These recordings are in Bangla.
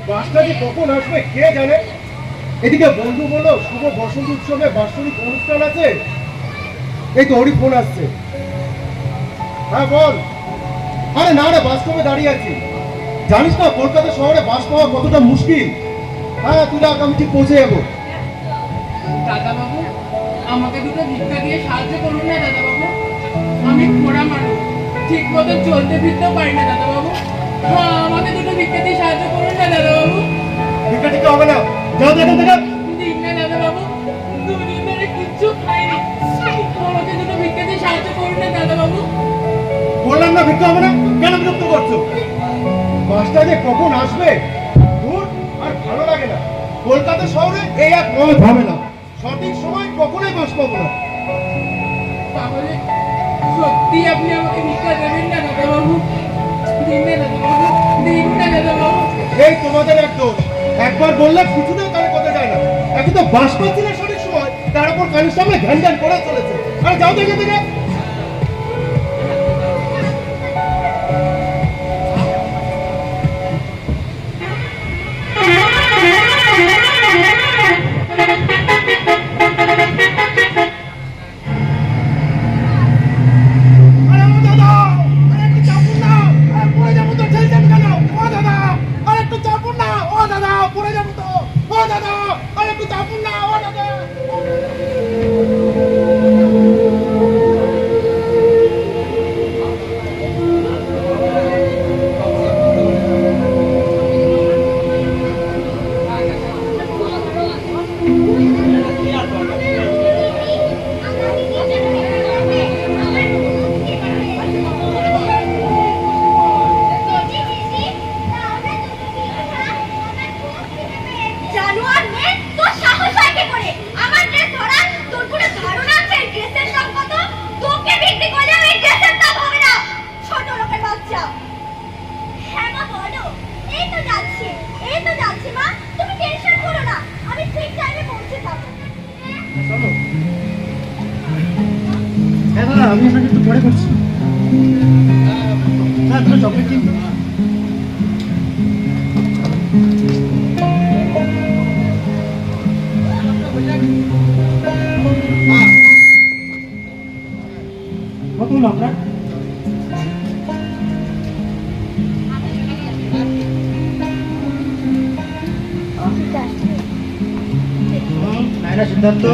বাসটা যে কখন আসবে কে জানে। এদিকে বন্ধু বলো শুভ বসন্ত উৎসবে বাৎসরিক অনুষ্ঠান আছে। এই তো ওরই ফোন আসছে। হ্যাঁ বল। আরে না রে, বাস স্টপে দাঁড়িয়ে আছি। জানিস না কলকাতা শহরে বাস পাওয়া কতটা মুশকিল। হ্যাঁ তুই রাখ, আমি ঠিক পৌঁছে যাবো। দাদা বাবু, আমাকে দুটো ভিক্ষা দিয়ে সাহায্য করুন না দাদা বাবু। আমি খোড়া মানুষ, ঠিক মতো চলতে ফিরতেও পারি না দাদা বাবু। হ্যাঁ, আমাকে দুটো ভিক্ষা দিয়ে সাহায্য করুন না দাদা বাবু। ভিক্ষা টিকা হবে না, যাও তো এখান থেকে। দিন না দাদা বাবু, দুদিন ধরে কিচ্ছু খাইনি। আমাকে দুটো ভিক্ষা দিয়ে সাহায্য করুন না দাদা বাবু। বললাম না ভিক্ষা হবে না, কেন বিরক্ত করছো? বাসটা যে কখন আসবে দূর আর ভালো লাগে না। কলকাতা শহরে এই এক মহা ঝামেলা, সঠিক সময় কখনোই বাস পাবো না। তাহলে সত্যি আপনি আমাকে ভিক্ষা দেবেন না দাদা বাবু? দিন না দাদা বাবু, দিন না দাদা বাবু। এই তোমাদের এক দোষ, একবার বললে কিছুতেই তাহলে কথা যায় না। এখন তো বাস পাচ্ছি না সঠিক সময়, তার উপর কানের সামনে ঘ্যান ঘ্যান করে চলেছে। আরে যাও দেখে থেকে। আমি আপনাকে একটু পরে করছি। হ্যাঁ তোমার চকলেট কিনবো। কত হলো আপনার? নাইরা সিদ্ধার্থ,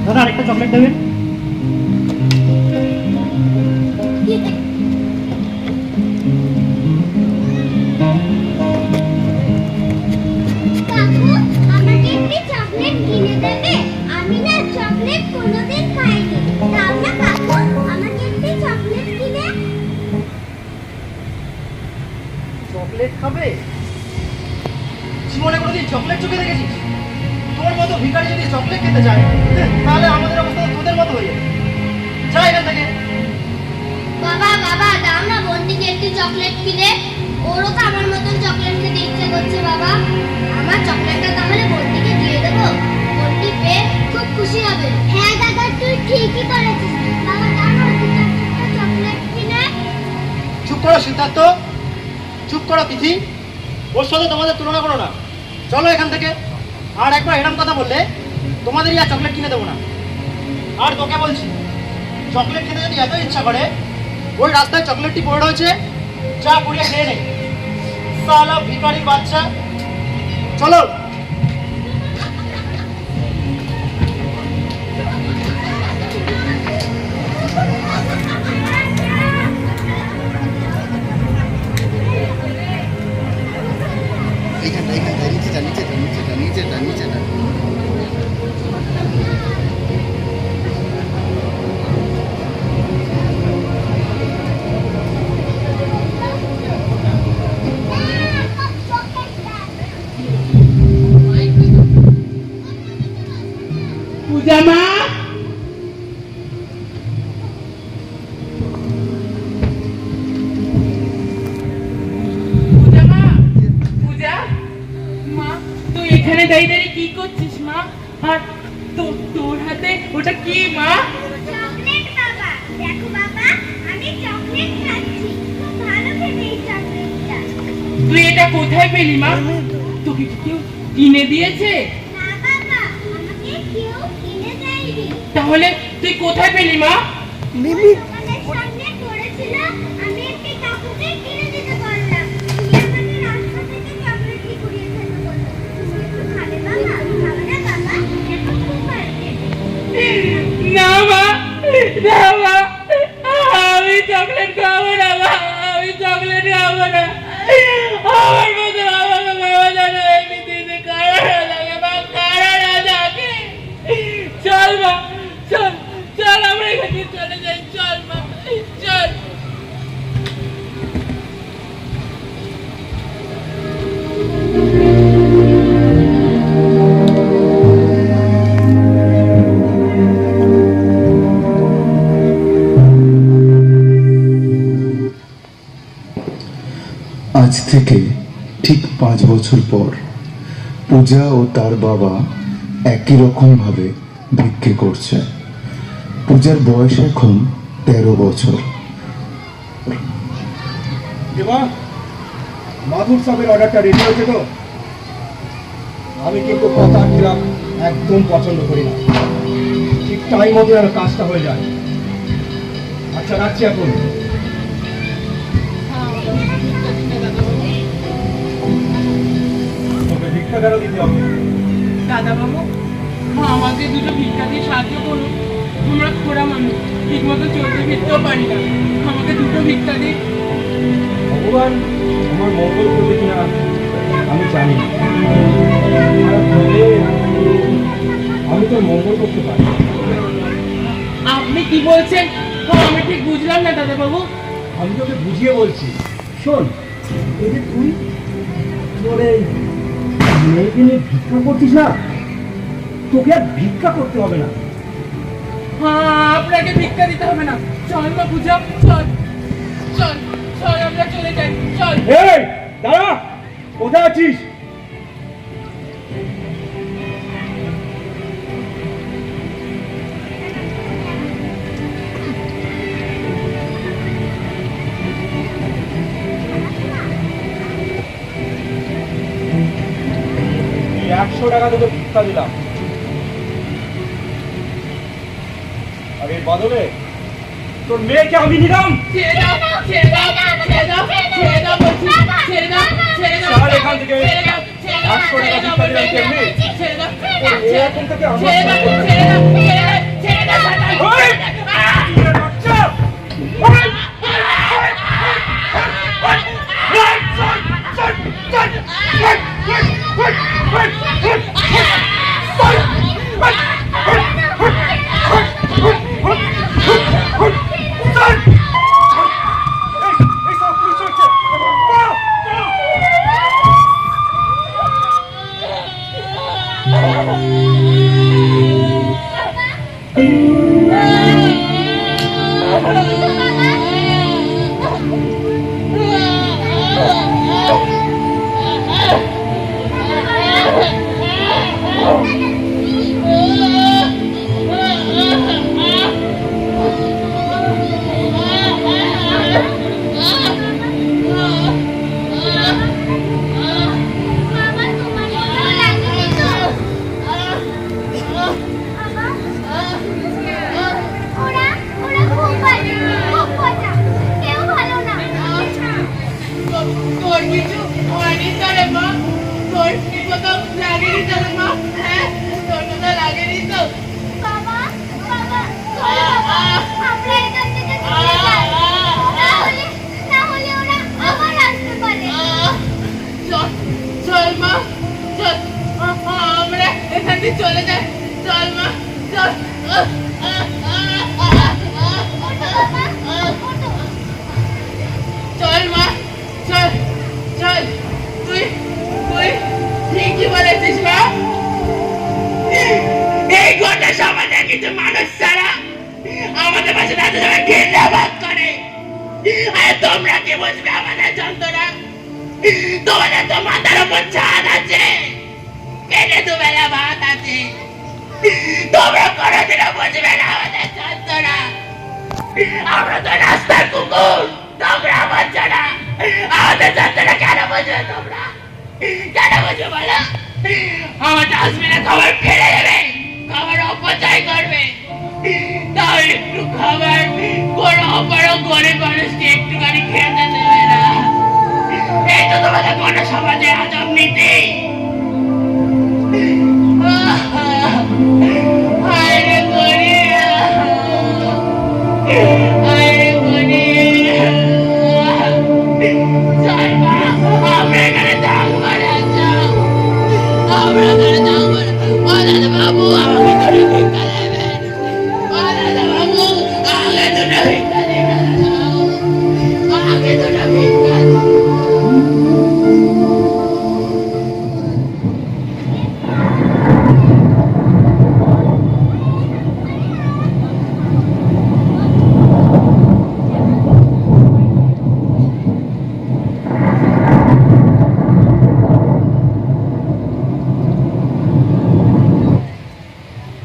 দাদা আরেকটা চকলেট দেবেন। চকলেট খাবে? জীবনে কোনোদিন চকলেট চোখে দেখেছিস? তোর মতো ভিখারি যদি চকলেট খেতে চায় তাহলে আমাদের অবস্থা তোদের মতো হয়ে যাবে। যা এখান থেকে। বাবা বাবা দাও না বন্টিকে একটু চকলেট কিনে। ওরও তো আমার মতন চকলেট খেতে ইচ্ছে করছে বাবা। আমার চকলেটটা তাহলে বন্টিকে দিয়ে দেবো, বন্টি পেয়ে খুব খুশি হবে। হ্যাঁ দাদা তুই ঠিকই করেছিস। বাবা দাও না একটা চকলেট কিনে। চুপ করো সিদ্ধার্থ, চুপ করো তিথি। ওর সাথে তোমাদের তুলনা করো না, চলো এখান থেকে। আর একবার এরকম কথা বললে তোমাদেরই আর চকলেট কিনে দেবো না। আর তোকে বলছি, চকলেট খেতে যদি এত ইচ্ছা করে ওই রাস্তায় চকলেটটি পড়ে রয়েছে, চা পুড়িয়ে খেয়ে নেই। সালা ভিখারির বাচ্চা, চলো। নিচেটা পূজা মা, এখানে দাঁড়িয়ে দাঁড়িয়ে কি করছিস মা? আর তোর হাতে ওটা কি মা? চকলেট বাবা। দেখো বাবা, আমি চকলেট খাচ্ছি। খুব ভালো খেতে এই চকলেটটা। তুই এটা কোথায় পেলি মা? তোকে কি কেউ কিনে দিয়েছে? না বাবা, আমাকে কেউ কিনে দেয়নি। তাহলে তুই কোথায় পেলি মা? দোকানের সামনে পড়েছিল, আমি একটি কাকুকে কিনে দিতে পারলাম। উনি আমাকে রাস্তা থেকে চকলেট কুড়িয়ে খেতে বলল। তুমি একটু খাবে বাবা? খাবে না বাবা? এখন খুব পারবে। না মা, না মা, আমি চকলেট খাবো না মা, আমি চকলেট খাবো না। আমার মতো আমাকে বাবা জানো এই পৃথিবীতে কারো না থাকে মা, কারো না থাকে। চল মা, চল, চল আমরা এখান থেকে চলে যাই, চল মা, চল। আজ থেকে ঠিক 5 বছর পর পূজা ও তার বাবা একই রকম ভাবে ভিক্ষে করছে। পূজার বয়স এখন 13 বছর। দেবা, মাধুর সাহেবের অর্ডারটা রেডি হয়েছে তো? আমি কিন্তু কথা দিলাম একদম পছন্দ করি না। ঠিক টাইম মতো যেন কাজটা হয়ে যায়। আচ্ছা, রাখছি এখন। তোকে ভিক্ষা কেন দিতে হবে? দাদা বাবু, আমাকে দুটো ভিক্ষা দিয়ে সাহায্য করুন। আমরা খোড়া মানুষ, ঠিক মতো চলতে ফিরতেও পারি না, আমাকে দুটো ভিক্ষা দিন। ভগবান আমার মঙ্গল করবে কিনা আমি জানি না। খারাপ হলে আমি তো মঙ্গল করতে পারি না। আপনি কি বলছেন আমি ঠিক বুঝলাম না দাদা বাবু। আমি তোকে বুঝিয়ে বলছি, শোন, এই যে তুই তোর এই মেয়েকে নিয়ে ভিক্ষা করছিস না, তোকে আর ভিক্ষা করতে হবে না। আপনাকে ভিক্ষা দিতে হবে না। চল মা পূজা, চল, চল, চল আমরা চলে যাই, চল। এই দাঁড়া, কোথায় আছিস? এই 100 টাকা তোকে ভিক্ষা দিলাম, আর এর বদলে তোর মেয়েকে আমি নিলাম। ছেড়ে দাও, ছেড়ে দাও, ছেড়ে দাও, ছেড়ে দাও বলছি, ছেড়ে দাও, ছেড়ে দাও, চল এখান থেকে। ছেড়ে দাও, ছেড়ে দাও, 100 টাকা ছেড়ে দাও, ভিক্ষা দিলাম কেমনি? ছেড়ে দাও, তোর মেয়ে এখন থেকে আমার ছেড়ে দাও, সঙ্গে ছেড়ে দাও, ছেড়ে দাও, ছেড়ে দাও, ছেড়ে দাও। ওই! তুই বাচ্চা! ওই! তোর কিছু হয়নি তো রে মা? তোর কি কোথাও লাগেনি তো রে মা? হ্যাঁ, তোর কোথাও লাগেনি তো? বাবা, বাবা, চলো বাবা, আমরা এখান থেকে চলে যাই। না হলে ওরা আবার আসতে পারে। চল, চল মা, চল, আমরা এখান থেকে চলে যাই, চল মা, চল। চল মা, চল, চল, তুই তুই ঠিকই বলেছিস মা। এই গোটা সমাজে কিছু মানুষ ছাড়া আমাদের পাশে দাঁড়িয়ে যাবে ঘৃণাবাদ করে। আর তোমরা কি বুঝবে আমাদের যন্ত্রণা? তোমাদের তো মাথার উপর ছাদ আছে, পেটে দুবেলা ভাত আছে, তোমরা কোনোদিনও বুঝবে না আমাদের যন্ত্রণা। আমরা তো রাস্তার কুকুর, তোমরা বুঝছো না আমাদের যন্ত্রণা কেন বোঝো তোমরা? কেন বোঝো বলো? আমার ডাস্টবিনে খাবার ফেলে দেবে, খাবার অপচয় করবে, তাও একটু খাবার কোনো অপারক গরিব মানুষকে একটুখানি খেতে দেবে না। এই তো তোমাদের কোনো সমাজের আজব নীতি। হায় রে গরিব, হায় রে গরিব। চল মা, আমরা এখানে থাকবো না, চল। আমরা এখানে থাকবো না। ও দাদা বাবু, আমাকে দুটো ভিক্ষা দেবেন। ও দাদা বাবু, আমাকে দুটো ভিক্ষা দেবেন। আমাকে দুটো ভিক্ষা দেবেন।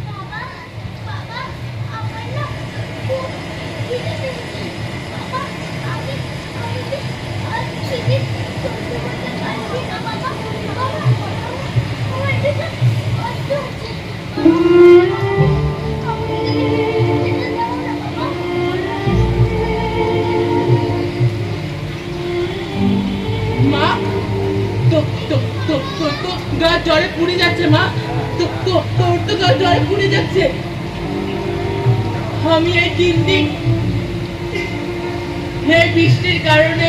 বাবা বাবা আমার না খুব খিদে পেয়েছে বাবা আমি আর খিদে সহ্য করতে পারছি না বাবা আমার পেটে কষ্ট হচ্ছে আমাকে খেতে দাও না বাবা মা, তো গা জ্বরে পুড়ে যাচ্ছে মা, তোর তো গা জ্বরে পুড়ে যাচ্ছে। আমি এই 3 দিন এই বৃষ্টির কারণে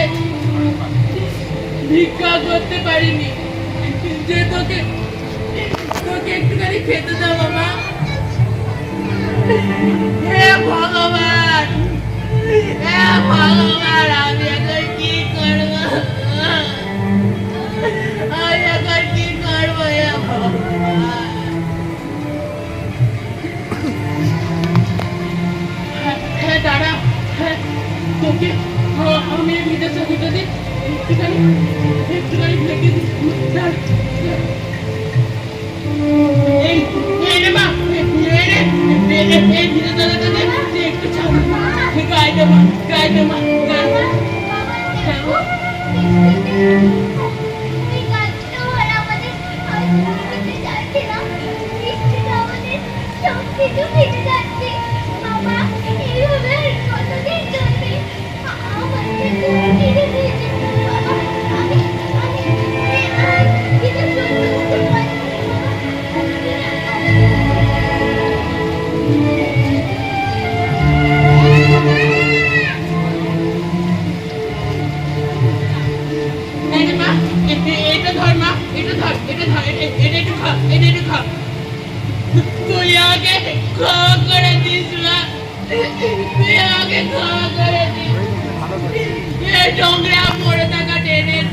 ভিক্ষা করতে পারিনি, যে তোকে একটুখানি খেতে দাও মা। হে ভগবান, হে ভগবান, আমি এখন কি করবো? আমি এখন কি করবো? হে ভগবান। হ্যাঁ দাঁড়া, হ্যাঁ তোকে আমি ভিজেছে ভিজে দিই, একটুখানি ঢেকে দিই। এই রে মা, এই ভিজে দাঁড়াতে একটু ছাড়, গায়ে দে মা, গায়ে দে মা, গায়ে দে। এই গাছটা আর আমাদের খেতে যাচ্ছে না বৃষ্টিতে আমাদের সব কিছু ভিজে যাচ্ছে বাবা এইভাবে আর কতদিন চলবে আমার যে খুব খিদে পেয়েছে বাবা আমি আর খিদে সহ্য করতে পারছি এই রে মা, এটা ধর মা, এটা ধর, এটা একটু খা, এটা একটু খা। তুই আমাকে ক্ষমা করে দিস মা, তুই আমাকে ক্ষমা করে দিস। এই নোংরা পড়ে থাকা ট্রেনের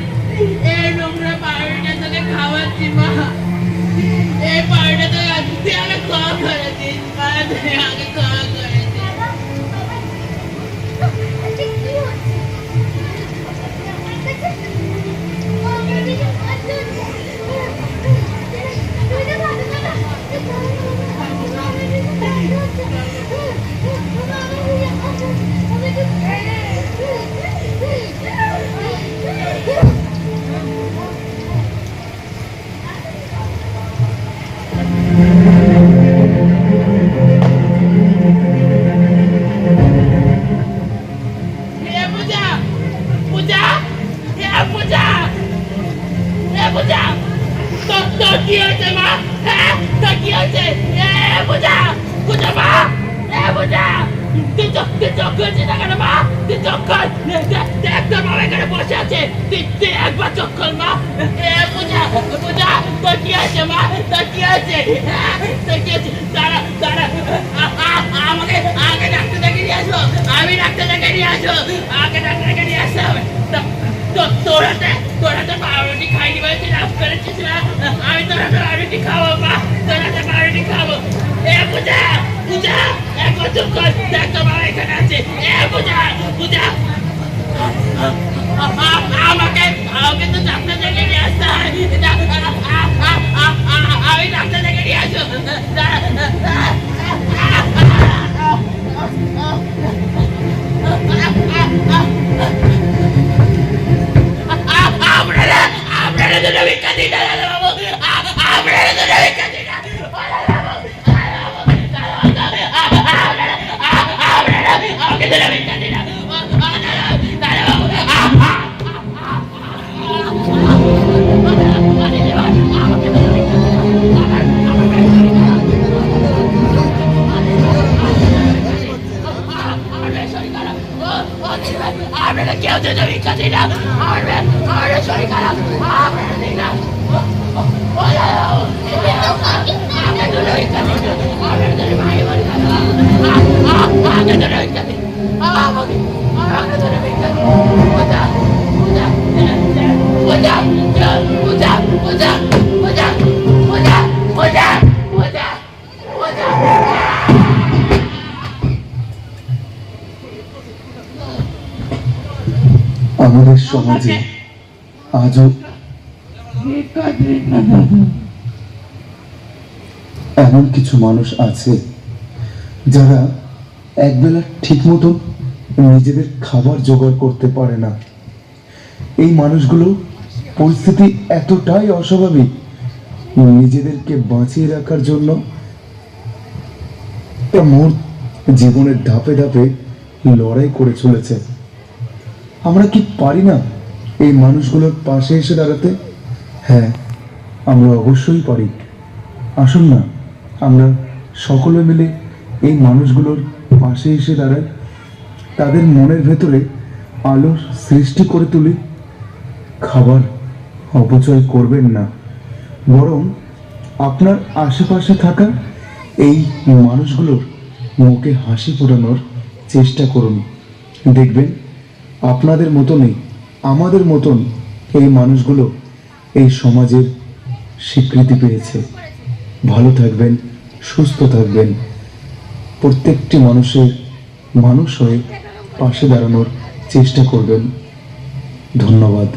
এই নোংরা পাউরুটা তোকে খাওয়াচ্ছি মা, এই পাউরুটা তোকে তুই আমাকে ক্ষমা করে দিস মা, তুই আমাকে ক্ষমা করে দিস। বাবা বাবা আজকে কি হচ্ছে আমার কাছে আমার কিছু কষ্ট হচ্ছে তুই তো ভালো কথা এ পূজা, পূজা, এ পূজা, এ পূজা, তোর কি হয়েছে মা? হ্যাঁ, তোর কি হয়েছে? এ পূজা, পূজা মা, এ পূজা, তুই চোখ খুলছিস না কেন মা? তুই চোখ খোল, দেখ তোর বাবা এখানে বসে আছে, তুই একবার চোখ খোল মা। এ পূজা, পূজা, তোর কি হয়েছে মা? তোর কি হয়েছে? হ্যাঁ, তোর কি হয়েছে? দাঁড়া, দাঁড়া, আমাকে আগে ডাক্তার দেখে নিয়ে আসো, আমি ডাক্তার দেখে নিয়ে আসো, আগে ডাক্তার দেখে নিয়ে আসতে হবে। তোর হাতে পাউরুটি খাইনি বলে তুই রাগ করেছিস না? আমি তোর হাতে পাউরুটি খাবো মা, তোর হাতে পাউরুটি খাবো। এ পূজা, পূজা, একবার চুপ কর, দেখ তোর বাবা এখানে আছে। এ পূজা, পূজা, আমাকে তো ডাক্তার দেখে নিয়ে আসতে হয়, আমি ডাক্তার দেখে নিয়ে আসো। আপনারা কেউ দুটো ভিক্ষা দিই না, আমার শরীর খারাপ, আপনারা দিই না। ও দাদা বাবু, আমাকে দুটো ভিক্ষা দিন, আপনারা দুটো ভাই বোন খাবো, আমাকে দুটো ভিক্ষা দিন, আমাকে দুটো ভিক্ষা দিন। পূজা পূজা পূজা পূজা পূজা পূজা পূজা পূজা পূজা পূজা। আমাদের সমাজে আজও এমন কিছু মানুষ আছে যারা একবেলা ঠিক মতো নিজেদের খাবার জোগাড় করতে পারে না। এই মানুষগুলো পরিস্থিতি এতটাই অস্বাভাবিক, নিজেদেরকে বাঁচিয়ে রাখার জন্য মোর জীবনের ধাপে ধাপে লড়াই করে চলেছে। আমরা কি পারি না এই মানুষগুলোর পাশে এসে দাঁড়াতে? হ্যাঁ, আমরা অবশ্যই পারি। আসুন না আমরা সকলে মিলে এই মানুষগুলোর পাশে এসে দাঁড়াই, তাদের মনের ভেতরে আলোর সৃষ্টি করে তুলি। খাবার অপচয় করবেন না, বরং আপনার আশেপাশে থাকা এই মানুষগুলোর মুখে হাসি ফোটানোর চেষ্টা করুন। দেখবেন আপনাদের মতনই আমাদের মতন এই মানুষগুলো এই সমাজের স্বীকৃতি পেয়েছে। ভালো থাকবেন, সুস্থ থাকবেন, প্রত্যেকটি মানুষের মানুষ হয়ে পাশে দাঁড়ানোর চেষ্টা করবেন। ধন্যবাদ।